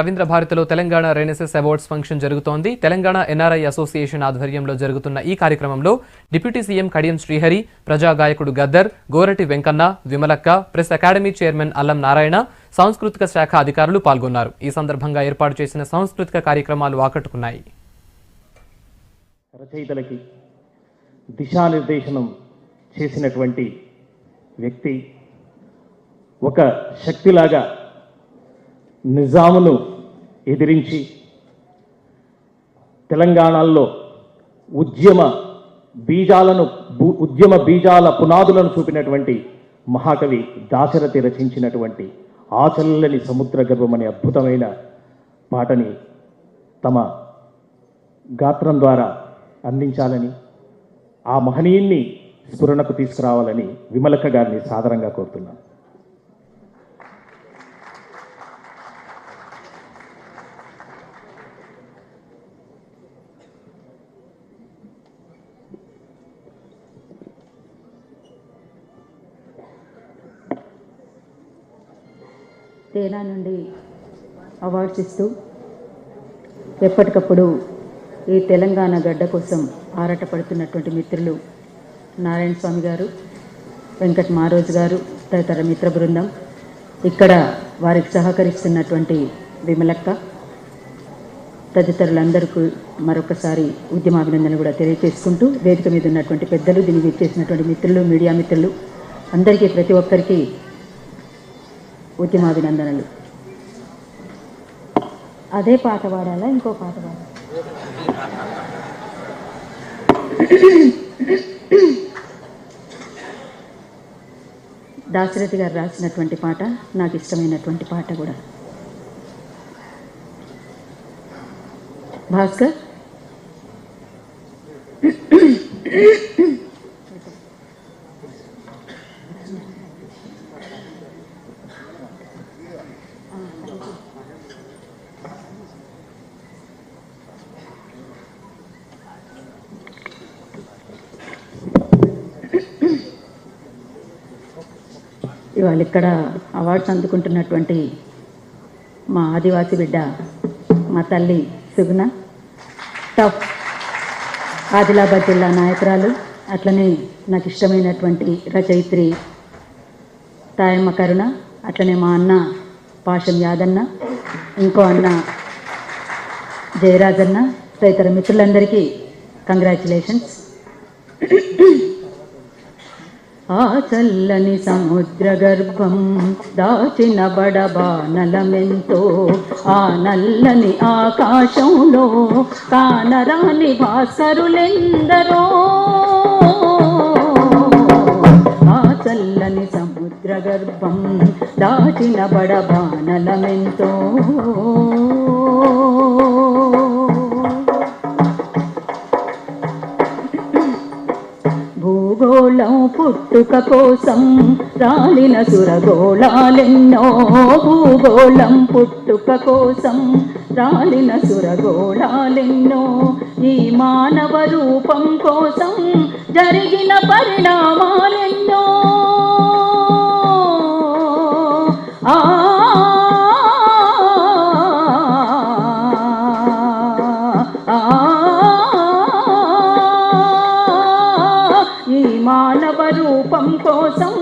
రవీంద్ర భారతిలో Telangana renaissance awards function జరుగుతోంది. Telangana NRI association ఆధ్వర్యంలో జరుగుతున్న ఈ కార్యక్రమంలో డిప్యూటీ సీఎం కడియం శ్రీహరి, ప్రజా గాయకుడు Gaddar, Gorati Venkanna, Vimalakka, press academy chairman అల్లం నారాయణ, సాంస్కృతిక శాఖ అధికారులు పాల్గొన్నారు. ఈ సందర్భంగా ఏర్పాటు చేసిన సాంస్కృతిక కార్యక్రమాలు ఆకట్టుకున్నాయి. రచయితలకి దిశానిర్దేశనం చేసినటువంటి వ్యక్తి, ఒక శక్తిలాగా నిజామును ఎదిరించి తెలంగాణలో ఉద్యమ బీజాల పునాదులను చూపినటువంటి మహాకవి దాశరథి రచించినటువంటి ఆచల్లని సముద్ర గర్భం అనే అద్భుతమైన పాటని తమ గాత్రం ద్వారా అందించాలని, ఆ మహనీయుణ్ణి స్ఫురణకు తీసుకురావాలని విమలక్క గారిని సాదరంగా కోరుతున్నాను. తేనా నుండి అవార్డ్స్ ఇస్తూ ఎప్పటికప్పుడు ఈ తెలంగాణ గడ్డ కోసం ఆరాటపడుతున్నటువంటి మిత్రులు నారాయణ స్వామి గారు, వెంకట్ మారోజు గారు, తదితర మిత్ర బృందం, ఇక్కడ వారికి సహకరిస్తున్నటువంటి విమలక్క, తదితరులందరికీ మరొకసారి ఉద్యమాభినందనలు కూడా తెలియజేసుకుంటూ, వేదిక మీద ఉన్నటువంటి పెద్దలు, దీనికి ఇచ్చేసినటువంటి మిత్రులు, మీడియా మిత్రులు అందరికీ, ప్రతి ఒక్కరికి ఉద్యమాభినందనలు. అదే పాట పాడాలా, ఇంకో పాట పాడాలా? దాశరథి గారు రాసినటువంటి పాట, నాకు ఇష్టమైనటువంటి పాట కూడా. భాస్కర్, ఇవాళ ఇక్కడ అవార్డ్స్ అందుకుంటున్నటువంటి మా ఆదివాసి బిడ్డ, మా తల్లి సుగుణ, టఫ్ ఆదిలాబాద్ జిల్లా నాయకురాలు, అట్లనే నాకు ఇష్టమైనటువంటి రచయిత్రి తాయమ్మ కరుణ, అట్లనే మా అన్న పాషం యాదన్న, ఇంకో అన్న జయరాజన్న, తదితర మిత్రులందరికీ కంగ్రాచ్యులేషన్స్. ఆ చల్లని సముద్ర గర్భం దాచిన బడబానలమెంతో, ఆ నల్లని ఆకాశంలో కానరాని భాస్కరులెందరో, ఆ చల్లని సముద్ర గర్భం దాచిన బడబానలమెంతో. భూగోళం పుట్టుక కోసం రాలిన సురగోళాలెన్నో, భూగోళం పుట్టుక కోసం రాలిన సురగోళాలెన్నో, ఈ మానవ రూపం కోసం జరిగిన పరిణామాలెన్నో. మానవ రూపం కోసం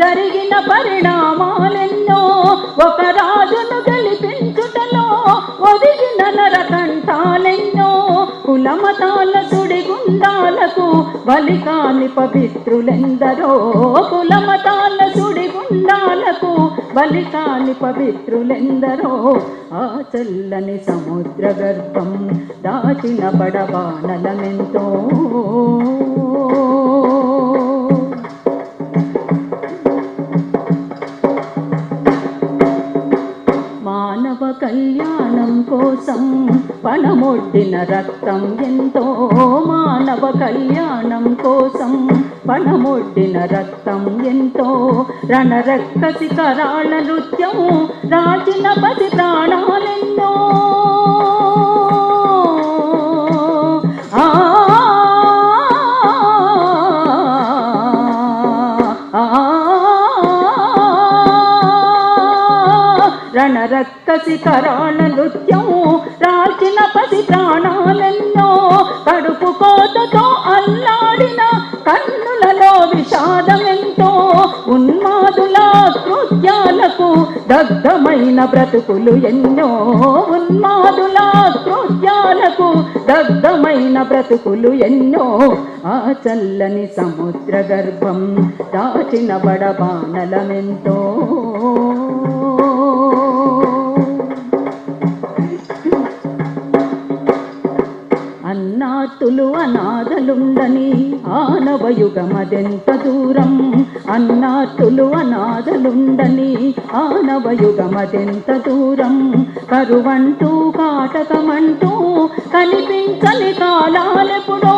జరిగిన పరిణామాలెన్నో, ఒక రాజును గెలిపించుటలో ఒదిగిన నరకంఠాలెన్నో, కులమతాల సుడిగుండాలకు బలికాని పవిత్రులెందరో, కులమతాల సుడిగుండాలకు బలికాని పవిత్రులెందరో, ఆ చల్లని సముద్ర గర్భం దాచిన బడబానలమెంతో. మానవ కళ్యాణం కోసం పణమొడ్డిన రక్తం ఎంతో, మానవ కళ్యాణం కోసం పణమొడ్డిన రక్తం ఎంతో, రణరక్కసి కరాళ నృత్యం రాచిన పసి ప్రాణాలెన్నో. రక్కసి కరాళ నృత్యం రాల్చిన పసి ప్రాణాలెన్నో కడుపు కోతతో అల్లాడిన కన్నులలో విషాదమెంతో ఉన్మాదుల కృత్యాలకు దగ్ధమైన బ్రతుకులు ఎన్నో ఉన్మాదుల కృత్యాలకు దగ్ధమైన బ్రతుకులు ఎన్నో ఆ చల్లని సముద్ర గర్భం దాచిన బడబానలమెంతో అన్నార్తులు అనాథలుండని ఆనవయుగమదెంత దూరం అన్నార్తులు అనాథలుండని ఆనవయుగమదెంత దూరం కరువంటూ కాటకమంటూ కనిపించని కాలాలెప్పుడో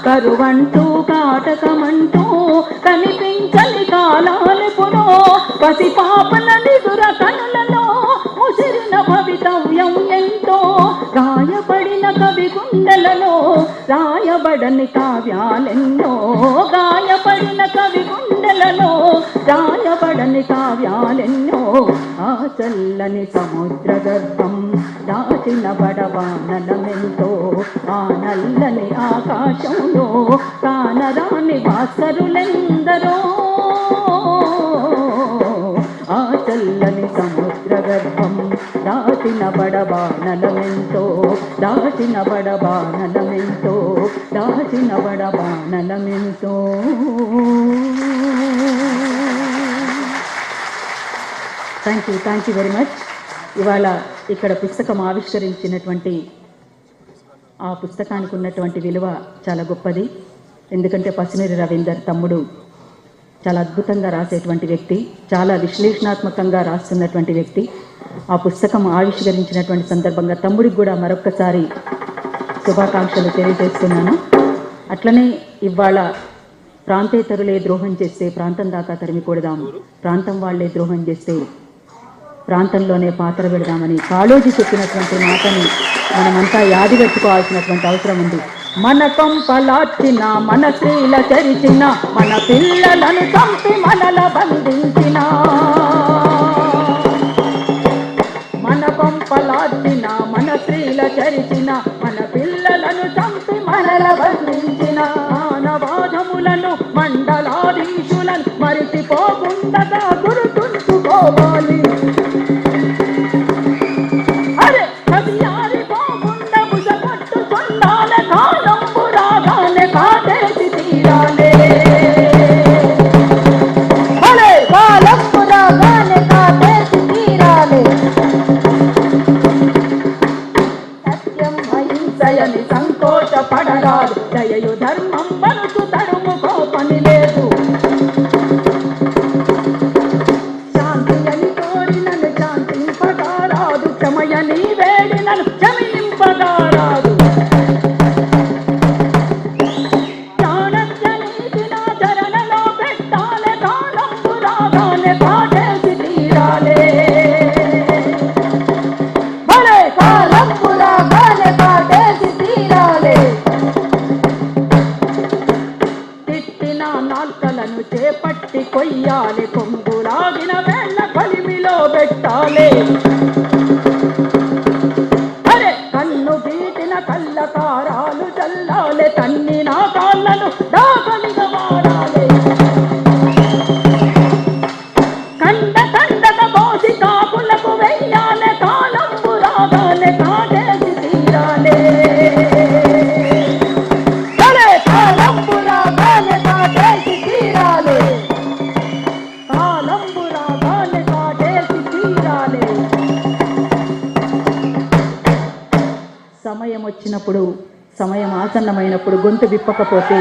కరువంటూ కాటకమంటూ కనిపించని కాలాలెప్పుడో పసి పాపల నిదుర కనులలో ముసిరిన భవితవ్యం ఎంతో గాయపడిన కవి గుండెలలో రాయబడని కావ్యాలెన్నో గాయపడిన కవి గుండెలలో రాయబడని కావ్యాలెన్నో ఆ చల్లని సముద్ర గర్భం దాచిన బడవానలమెంతో ఆ నల్లని ఆకాశంలో కానరాని భాస్కరులెందరో ఆ చల్లని సముద్ర గర్భం దాచిన బడబానలమెంతో దాచిన బడబానలమెంతో దాచిన బడబానలమెంతో థ్యాంక్ యూ వెరీ మచ్. ఇవాళ ఇక్కడ పుస్తకం ఆవిష్కరించినటువంటి ఆ పుస్తకానికి ఉన్నటువంటి విలువ చాలా గొప్పది. ఎందుకంటే పసునూరి రవీందర్ తమ్ముడు చాలా అద్భుతంగా రాసేటువంటి వ్యక్తి, చాలా విశ్లేషణాత్మకంగా రాస్తున్నటువంటి వ్యక్తి. ఆ పుస్తకం ఆవిష్కరించినటువంటి సందర్భంగా తమ్ముడికి కూడా మరొక్కసారి శుభాకాంక్షలు తెలియజేస్తున్నాను. అట్లనే ఇవాళ ప్రాంతేతరులే ద్రోహం చేస్తే ప్రాంతం దాకా తరిమి కొడదాం, ప్రాంతం వాళ్లే ద్రోహం చేస్తే ప్రాంతంలోనే పాత్ర పెడదామని కాళోజీ చెప్పినటువంటి మాటని మనమంతా యాది పెట్టుకోవాల్సినటువంటి అవసరం ఉంది. మన కొంపలార్చిన మన స్త్రీల చరిచిన మన పిల్లలను చంపి మనల బంధించిన మన కొంపలార్చిన మన స్త్రీల చరిచిన మన పిల్లలను చంపి మనల బంధించిన మానవాధములను మండలాధీశులను మరిచిపోకుండా గుర్తుంచుకోవాలి. సంకోచపడరాదు దయయు ధర్మం మనసు తరుముకో పని లేదు. శాంతి అని కోరినను శాంతింపగారాదు, క్షమయని వేడినను క్షమింపగారాదు. చాణక్య నీతిన చరణలో పెట్టాలే, కాలంబు రాగానే కాటేసి తీరాలే. భలే కాలంబు రాగానే కాటేసి తీరాలే. తిట్టిన నాల్కలను చేపట్టి కొయ్యాలి, కొంగులాగిన వేళ్ళ కలిమిలో పెట్టాలి. అరే కన్ను గీటిన కళ్ళకారాలు చల్లాలి, తన్నిన కాళ్ళను దాగలిగా వాడాలి. కండగా పోసి కాపులకు వెయ్యాలి, కాలంబు రాగానే కాటేసి తీరాలి. కాలంబు రాగానే కాటేసి తీరాలి. కాలంబు రాగానే కాటేసి తీరాలి. సమయం వచ్చినప్పుడు, సమయం ఆసన్నమైనప్పుడు గొంతు విప్పకపోతే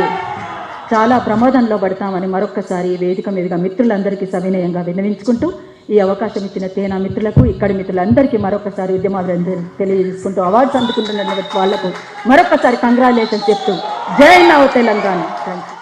చాలా ప్రమాదంలో పడతామని మరొక్కసారి వేదిక మీదుగా మిత్రులందరికీ సవినయంగా విన్నవించుకుంటూ, ఈ అవకాశం ఇచ్చిన తేనా మిత్రులకు, ఇక్కడి మిత్రులందరికీ మరొకసారి ఉద్యమాభినందనలు తెలియజేసుకుంటూ, అవార్డ్స్ అందుకుంటున్న వాళ్లకు మరొకసారి కంగ్రాచులేషన్స్ చెప్తూ జై నవ తెలంగాణ. Thank you.